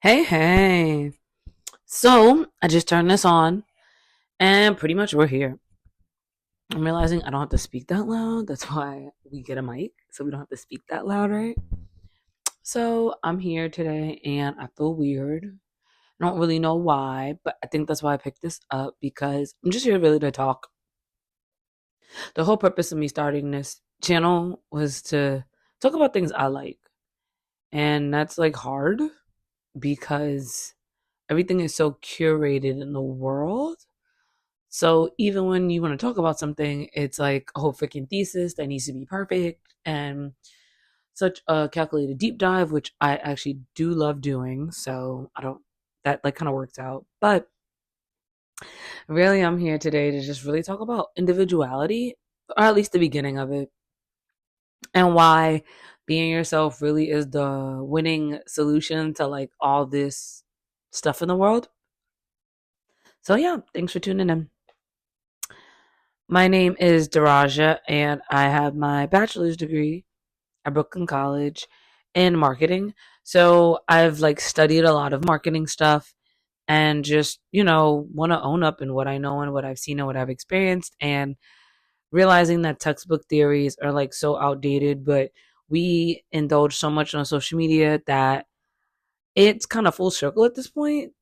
Hey, hey. So, I just turned this on and pretty much we're here. I'm realizing I don't have to speak that loud. That's why we get a mic so we don't have to speak that loud, right? So, I'm here today and I feel weird. I don't really know why, but I think that's why I picked this up because I'm just here really to talk. The whole purpose of me starting this channel was to talk about things I like. And that's like hard because everything is so curated in the world. So even when you want to talk about something, it's like a whole freaking thesis that needs to be perfect and such a calculated deep dive, which I actually do love doing. So I don't, that like kind of works out. But really, I'm here today to just really talk about individuality, or at least the beginning of it, and why being yourself really is the winning solution to like all this stuff in the world. So yeah, thanks for tuning in. My name is Daraja, and I have my bachelor's degree at Brooklyn College in marketing. So I've like studied a lot of marketing stuff and just, want to own up in what I know and what I've seen and what I've experienced, and realizing that textbook theories are like so outdated, but we indulge so much on social media that it's kind of full circle at this point,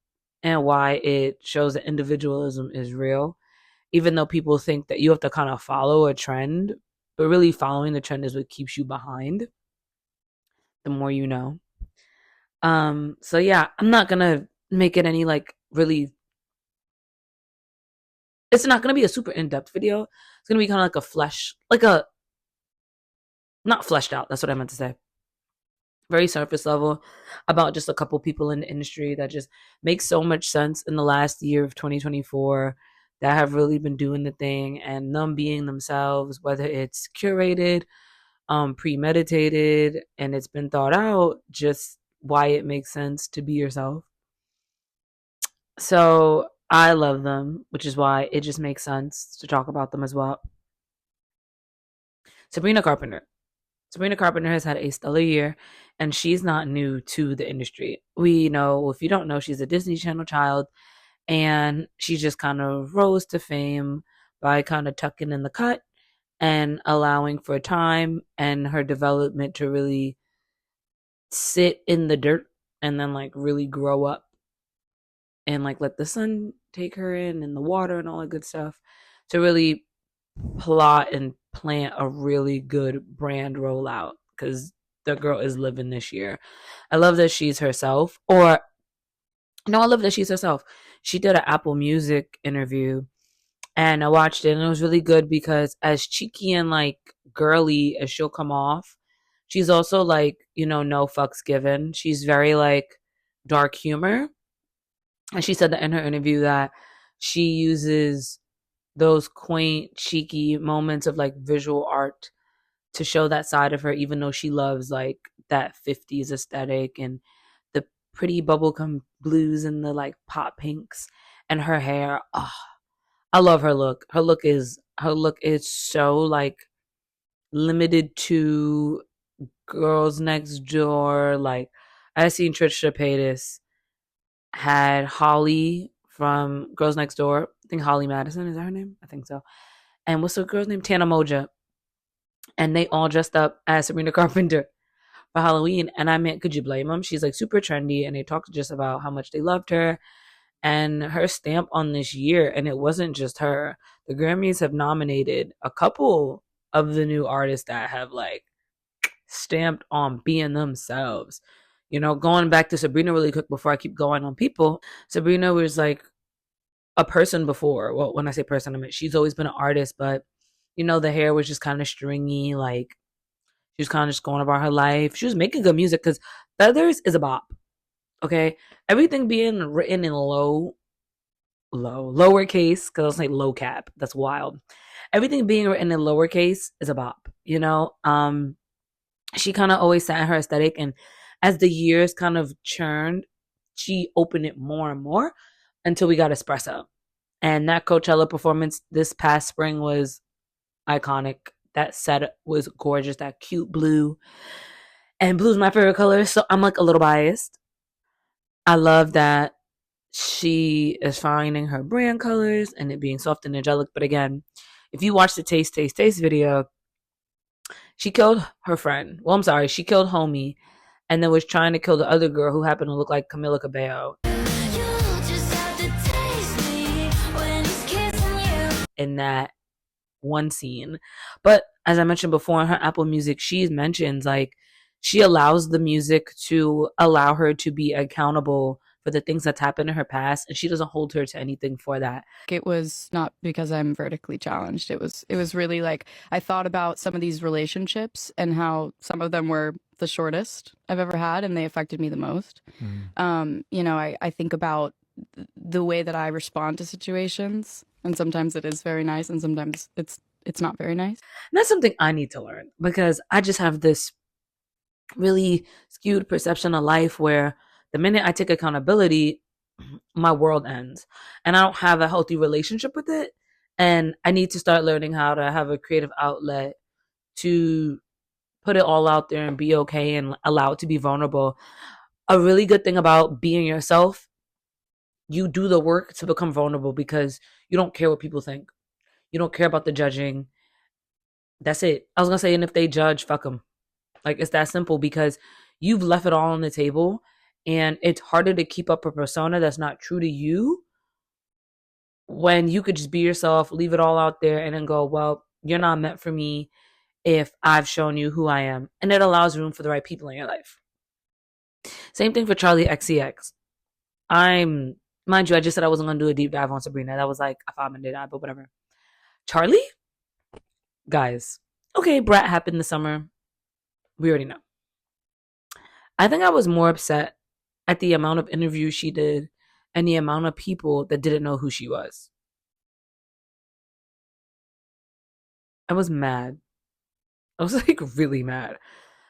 and why it shows that individualism is real, even though people think that you have to kind of follow a trend, but really following the trend is what keeps you behind the more you know. So yeah, I'm not gonna make it any like really, it's not gonna be a super in-depth video. It's gonna be kind of like a like a, not fleshed out, that's what I meant to say. Very surface level about just a couple people in the industry that just makes so much sense in the last year of 2024, that have really been doing the thing and them being themselves, whether it's curated, premeditated, and it's been thought out just why it makes sense to be yourself. So I love them, which is why it just makes sense to talk about them as well. Sabrina Carpenter. Sabrina Carpenter has had a stellar year, and she's not new to the industry. We know, if you don't know, she's a Disney Channel child, and she just kind of rose to fame by kind of tucking in the cut and allowing for time and her development to really sit in the dirt and then like really grow up and like let the sun take her in and the water and all that good stuff to really plot and plant a really good brand rollout, because the girl is living this year. I love that she's herself. Or no, I love that she's herself. She did an Apple Music interview and I watched it, and it was really good because as cheeky and like girly as she'll come off, she's also like, no fucks given. She's very like dark humor. And she said that in her interview that she uses those quaint, cheeky moments of like visual art to show that side of her, even though she loves like that 50s aesthetic and the pretty bubblegum blues and the like pop pinks and her hair. Oh, I love her look. Her look is so like limited to Girls Next Door. Like I seen Trisha Paytas had Holly from Girls Next Door. I think Holly Madison, is that her name? I think so. And what's the girl's name? Tana Moja. And they all dressed up as Sabrina Carpenter for Halloween. And I mean, could you blame them? She's like super trendy, and they talked just about how much they loved her and her stamp on this year. And it wasn't just her. The Grammys have nominated a couple of the new artists that have like stamped on being themselves. Going back to Sabrina really quick before I keep going on people, Sabrina was like a person before. Well, when I say person, I mean she's always been an artist, but the hair was just kind of stringy. Like she was kind of just going about her life. She was making good music because Feathers is a bop. Okay, everything being written in lowercase, because I'll say low cap. That's wild. Everything being written in lowercase is a bop. She kind of always sat in her aesthetic, and as the years kind of churned, she opened it more and more until we got Espresso. And that Coachella performance this past spring was iconic. That set was gorgeous. That cute blue, and blue's my favorite color, so I'm like a little biased. I love that she is finding her brand colors and it being soft and angelic. But again, if you watch the Taste video, she killed her friend. Well, I'm sorry, she killed homie and then was trying to kill the other girl who happened to look like Camila Cabello in that one scene. But as I mentioned before, in her Apple Music, she mentions like she allows the music to allow her to be accountable for the things that's happened in her past, and she doesn't hold her to anything for that. It was not because I'm vertically challenged. It was really like I thought about some of these relationships and how some of them were the shortest I've ever had, and they affected me the most. I think about the way that I respond to situations, and sometimes it is very nice, and sometimes it's not very nice. And that's something I need to learn because I just have this really skewed perception of life where the minute I take accountability, my world ends. And I don't have a healthy relationship with it. And I need to start learning how to have a creative outlet to put it all out there and be okay and allow it to be vulnerable. A really good thing about being yourself, you do the work to become vulnerable because you don't care what people think. You don't care about the judging. That's it. I was going to say, and if they judge, fuck them. Like, it's that simple because you've left it all on the table and it's harder to keep up a persona that's not true to you when you could just be yourself, leave it all out there, and then go, well, you're not meant for me if I've shown you who I am. And it allows room for the right people in your life. Same thing for Charlie XCX. Mind you, I just said I wasn't going to do a deep dive on Sabrina. That was like a 5-minute dive, but whatever. Charlie? Guys. Okay, Brat happened this summer. We already know. I think I was more upset at the amount of interviews she did and the amount of people that didn't know who she was. I was mad. I was like really mad.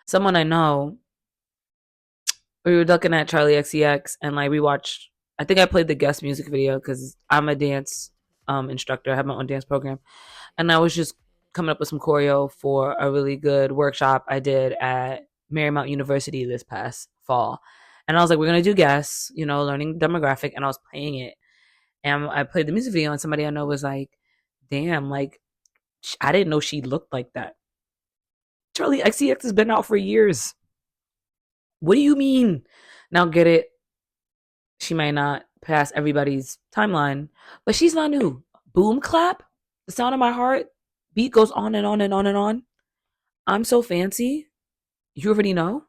Someone I know, we were looking at Charlie XCX and like we watched, I think I played the guest music video because I'm a dance instructor. I have my own dance program. And I was just coming up with some choreo for a really good workshop I did at Marymount University this past fall. And I was like, we're going to do guests, learning demographic. And I was playing it. And I played the music video and somebody I know was like, damn, like, I didn't know she looked like that. Charlie XCX has been out for years. What do you mean? Now get it. She may not pass everybody's timeline, but she's not new. Boom clap, the sound of my heart, beat goes on and on and on and on. I'm so fancy. You already know.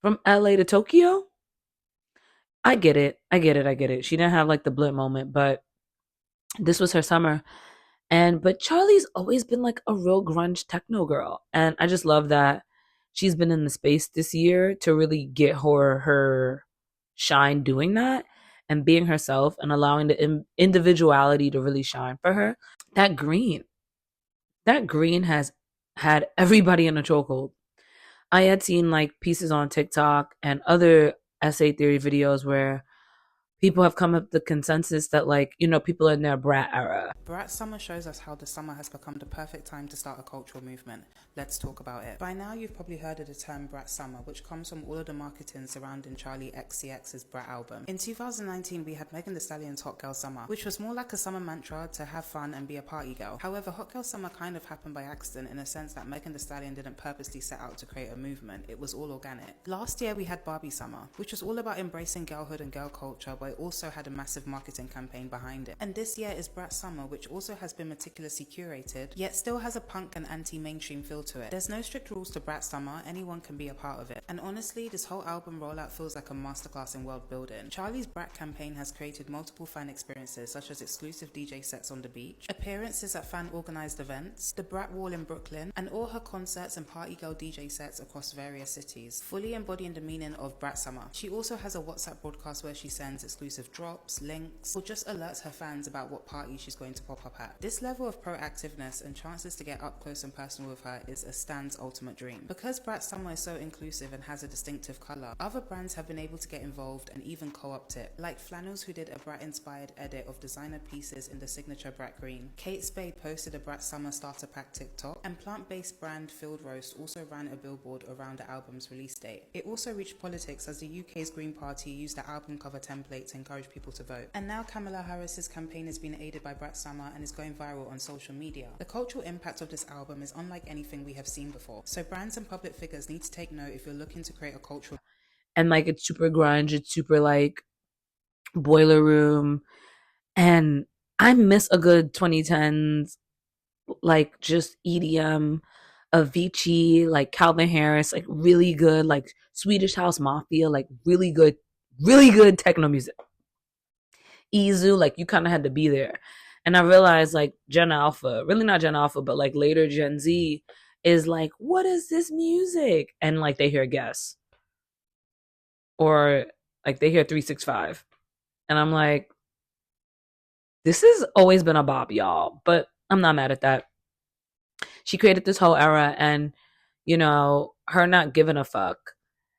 From LA to Tokyo. I get it. She didn't have like the blip moment, but this was her summer. But Charlie's always been like a real grunge techno girl. And I just love that she's been in the space this year to really get her shine doing that and being herself and allowing the individuality to really shine for her. That green has had everybody in a chokehold. I had seen like pieces on TikTok and other essay theory videos where people have come up with the consensus that people in their Brat era. Brat Summer shows us how the summer has become the perfect time to start a cultural movement. Let's talk about it. By now you've probably heard of the term Brat Summer, which comes from all of the marketing surrounding Charlie XCX's Brat album. In 2019 we had Megan Thee Stallion's Hot Girl Summer, which was more like a summer mantra to have fun and be a party girl. However, Hot Girl Summer kind of happened by accident in a sense that Megan Thee Stallion didn't purposely set out to create a movement, it was all organic. Last year we had Barbie Summer, which was all about embracing girlhood and girl culture, but it also had a massive marketing campaign behind it. And this year is Brat Summer, which also has been meticulously curated, yet still has a punk and anti-mainstream feel to it. There's no strict rules to Brat Summer, anyone can be a part of it. And honestly, this whole album rollout feels like a masterclass in world building. Charlie's Brat campaign has created multiple fan experiences, such as exclusive DJ sets on the beach, appearances at fan-organized events, the Brat Wall in Brooklyn, and all her concerts and party girl DJ sets across various cities, fully embodying the meaning of Brat Summer. She also has a WhatsApp broadcast where she sends exclusive drops, links, or just alerts her fans about what party she's going to pop up at. This level of proactiveness and chances to get up close and personal with her is a stand's ultimate dream. Because Brat Summer is so inclusive and has a distinctive colour, other brands have been able to get involved and even co-opt it, like Flannels, who did a Brat-inspired edit of designer pieces in the signature Brat green. Kate Spade posted a Brat Summer starter pack TikTok, And plant-based brand Field Roast also ran a billboard around the album's release date. It also reached politics as the UK's Green Party used the album cover template to encourage people to vote. And now Kamala Harris's campaign has been aided by Brat Summer and is going viral on social media. The cultural impact of this album is unlike anything we have seen before. So brands and public figures need to take note if you're looking to create a cultural... And like, it's super grunge, it's super like Boiler Room, and I miss a good 2010s like just EDM, Avicii, like Calvin Harris, like really good, like Swedish House Mafia, like really good techno music. Izu, like you kind of had to be there. And I realized like Gen Alpha, really not Gen Alpha, but like later Gen Z is like, what is this music? And like they hear Guess. Or like they hear 365. And I'm like, this has always been a bop, y'all. But I'm not mad at that. She created this whole era, and you know, her not giving a fuck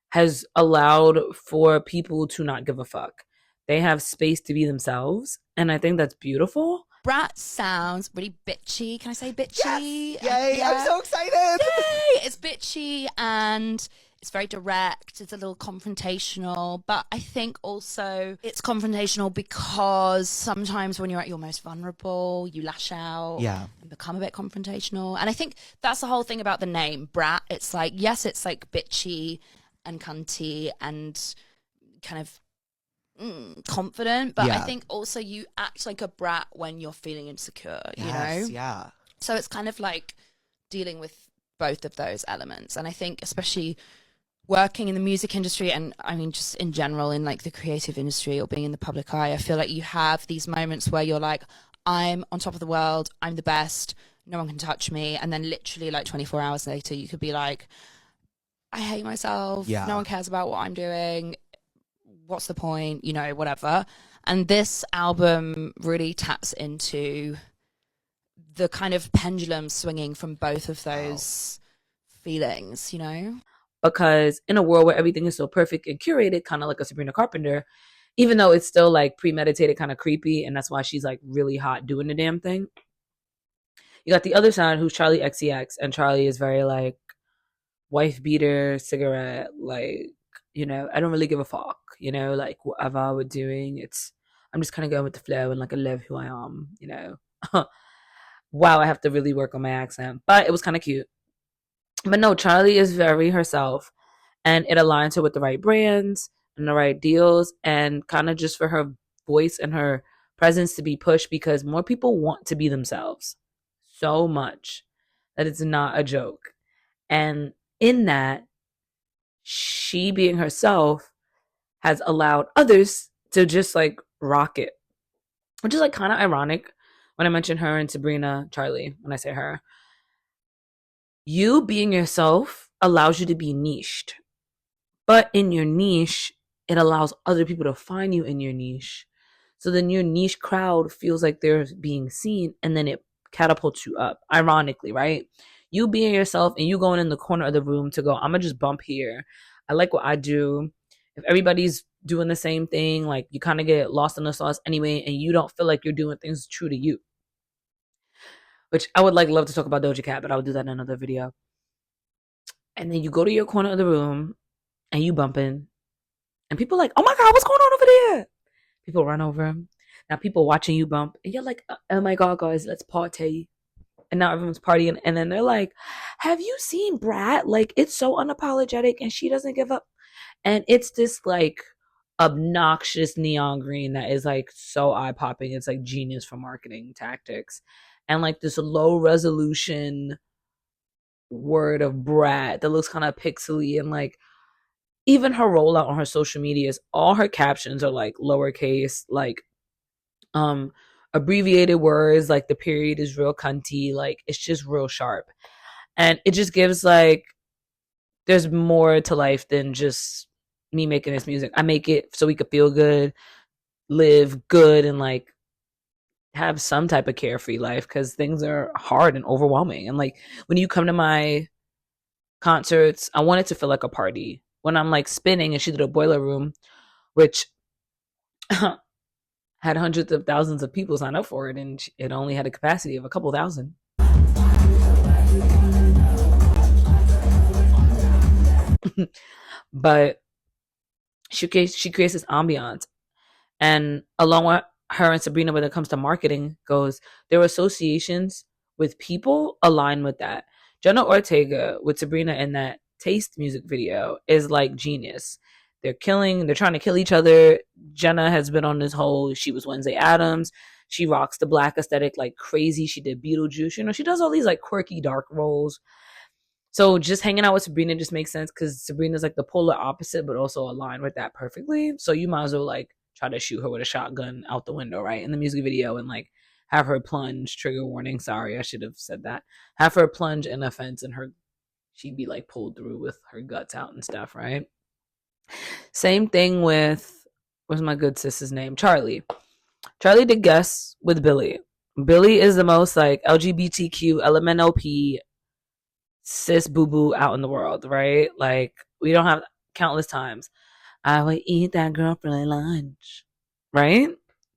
has allowed for people to not give a fuck. They have space to be themselves, and I think that's beautiful. Brat sounds really bitchy. Can I say bitchy? Yes! Yay! Yeah. I'm so excited! Yay! It's bitchy and it's very direct. It's a little confrontational, but I think also it's confrontational because sometimes when you're at your most vulnerable, you lash out and become a bit confrontational. And I think that's the whole thing about the name, Brat. It's like, yes, it's like bitchy and cunty and kind of confident, but I think also you act like a brat when you're feeling insecure, you know? Yeah. So it's kind of like dealing with both of those elements. And I think especially working in the music industry, and I mean just in general in like the creative industry or being in the public eye, I feel like you have these moments where you're like, I'm on top of the world, I'm the best, no one can touch me, and then literally like 24 hours later you could be like, I hate myself, no one cares about what I'm doing, what's the point, you know, whatever. And this album really taps into the kind of pendulum swinging from both of those feelings, you know? Because in a world where everything is so perfect and curated, kind of like a Sabrina Carpenter, even though it's still like premeditated, kind of creepy, and that's why she's like really hot doing the damn thing. You got the other side who's Charlie XCX, and Charlie is very like wife beater, cigarette, like, you know, I don't really give a fuck, you know, like whatever we're doing, I'm just kind of going with the flow and like I love who I am, you know. Wow, I have to really work on my accent, but it was kind of cute. But no, Charlie is very herself, and it aligns her with the right brands and the right deals, and kind of just for her voice and her presence to be pushed, because more people want to be themselves so much that it's not a joke. And in that, she being herself has allowed others to just like rock it, which is like kind of ironic when I mention her and Sabrina, Charlie, when I say her. You being yourself allows you to be niched, but in your niche, it allows other people to find you in your niche. So then your niche crowd feels like they're being seen, and then it catapults you up, ironically, right? You being yourself and you going in the corner of the room to go, I'm gonna just bump here. I like what I do. If everybody's doing the same thing, like you kind of get lost in the sauce anyway, and you don't feel like you're doing things true to you. Which I would like love to talk about Doja Cat, but I'll do that in another video. And then you go to your corner of the room and you bumping, and people are like, oh my God, what's going on over there? People run over. Now people watching you bump, and you're like, oh my God, guys, let's party. And now everyone's partying, and then they're like, have you seen Brat? Like, it's so unapologetic and she doesn't give up. And it's this like obnoxious neon green that is like so eye-popping. It's like genius for marketing tactics. And like this low resolution word of Brat that looks kind of pixely, and like even her rollout on her social medias, all her captions are like lowercase, like abbreviated words, like the period is real cunty, like it's just real sharp. And it just gives like there's more to life than just me making this music. I make it so we could feel good, live good, and like have some type of carefree life, because things are hard and overwhelming. And like when you come to my concerts, I want it to feel like a party. When I'm like spinning, and she did a Boiler Room, which had hundreds of thousands of people sign up for it, and it only had a capacity of a couple thousand. But she creates this ambiance. And along with her and Sabrina, when it comes to marketing goes, their associations with people align with that. Jenna Ortega with Sabrina in that Taste music video is like genius. They're trying to kill each other. Jenna has been on this whole, she was Wednesday Addams. She rocks the black aesthetic like crazy. She did Beetlejuice. You know, she does all these like quirky dark roles. So just hanging out with Sabrina just makes sense because Sabrina's like the polar opposite, but also aligned with that perfectly. So you might as well like try to shoot her with a shotgun out the window, right? In the music video and like have her plunge, trigger warning, sorry, I should have said that. Have her plunge in a fence and she'd be like pulled through with her guts out and stuff, right? Same thing with, what's my good sis's name? Charlie. Charlie did guests with Billy. Billy is the most like LGBTQ, LMNOP, cis boo boo out in the world, right? Like, we don't have countless times. I would eat that girl for lunch, right?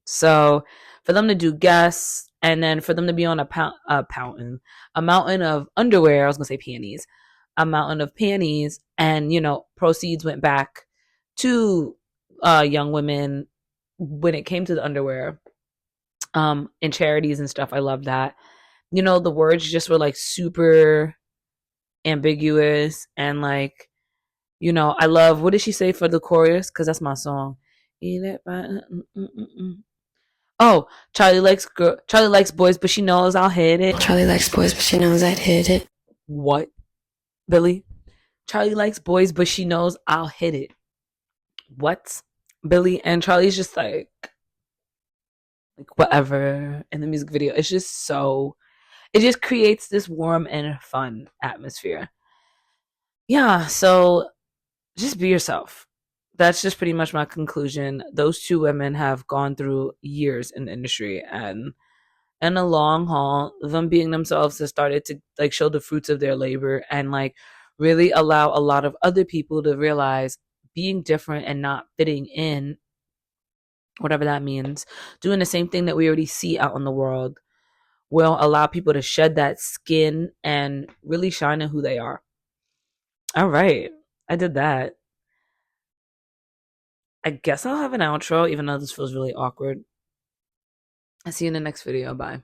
So for them to do guests and then for them to be on a mountain of underwear, I was gonna say panties, a mountain of panties, and you know, proceeds went back to young women when it came to the underwear, in charities and stuff. I love that. You know, the words just were like super ambiguous and like, you know, I love, what did she say for the chorus? Because that's my song. Oh, Charlie likes boys, but she knows I'll hit it. Charlie likes boys, but she knows I'd hit it. What, Billy? Charlie likes boys, but she knows I'll hit it. What, Billy? And Charlie's just like whatever in the music video. It's just so, it just creates this warm and fun atmosphere. Yeah, so just be yourself. That's just pretty much my conclusion. Those two women have gone through years in the industry, and in a long haul, them being themselves has started to like show the fruits of their labor and like really allow a lot of other people to realize being different and not fitting in, whatever that means, doing the same thing that we already see out in the world, will allow people to shed that skin and really shine in who they are. All right, I did that. I guess I'll have an outro, even though this feels really awkward. I'll see you in the next video. Bye.